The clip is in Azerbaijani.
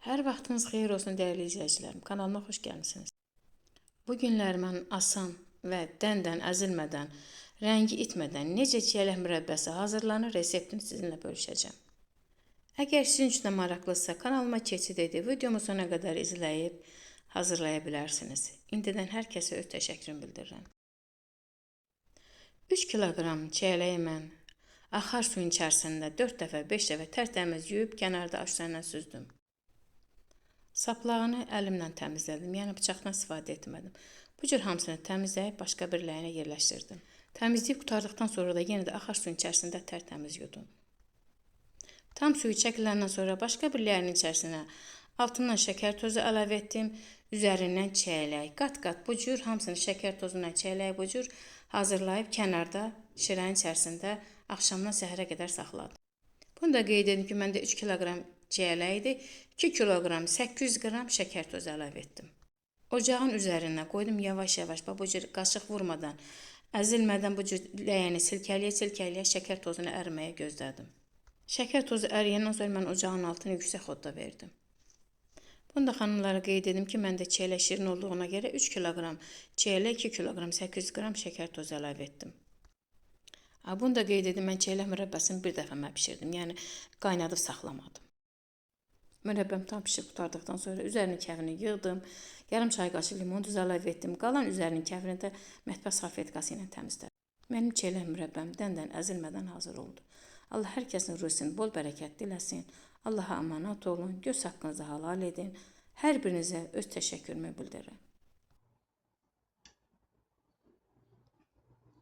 Hər vaxtınız xeyir olsun dəyərli izləyicilərim. Kanalıma xoş gəlmisiniz. Bu günlər mən asan və dəndən əzilmədən, rəngi itmədən necə çiyələk mürəbbəsi hazırlanır reseptini sizinlə bölüşəcəm. Əgər sizin üçün də maraqlısa kanalıma keçid edib videomu sona qədər izləyib hazırlaya bilərsiniz. İndidən hər kəsə öz təşəkkürümü bildirirəm. 3 kiloqram çiyələyi mən axar suyun içərisində 4 dəfə, 5 dəfə tərtəmiz yuyub kənarda aşlarına süzdüm. Saplağını əlimlə təmizlədim, yəni bıçaqdan istifadə etmədim. Bu cür hamısını təmizləyib başqa bir ləyənə yerləşdirdim. Təmizləyib qurtardıqdan sonra da yenə də axar suyun içərisində tərtəmiz yudum. Tam suyu çəkiləndən sonra başqa bir ləyənin içərisinə altından şəkər tozu əlavə etdim. Üzərindən çiyələk, qat-qat bu cür hamısını şəkər tozundan çiyələyi bu cür hazırlayıb kənarda şirənin içərisində axşamdan səhərə qədər saxladım. Bunu da qeyd edim ki, məndə 3 kiloqram çiyələyi idi. 2 kiloqram 800 qram şəkər tozu əlavə etdim. Ocağın üzərinə qoydum yavaş-yavaş, bu cür qaşıq vurmadan, əzilmədən bu cür ləyəni silkələyə-silkələyə şəkər tozunu əriməyə gözlədim. Şəkər tozu əriyəndən sonra mən ocağın altını yüksək odda verdim. Bunu da xanımlara qeyd edim ki, məndə çiyələk şirin olduğuna görə 3 kiloqram çiyələk 2 kiloqram 800 qram şəkər tozu əlavə etdim. Bunu da qeyd edim, mən çiyələk mürəbbəsini bir dəfə bişirdim, yəni qaynadıb saxlamadım. Mürəbbəm tam pişib qurtardıqdan sonra üzərinin kəvrini yığdım, yarım çay qaşığı limon duzu əlavə etdim, qalan üzərinin kəvrini də mətbəx salfetkası ilə təmizlədim. Mənim çiyələk mürəbbəm dəndən əzilmədən hazır oldu. Allah hər kəsin ruzisini bol bərəkət diləsin. Allaha əmanət olun, göz haqqınızı halal edin. Hər birinizə öz təşəkkürümü bildirirəm.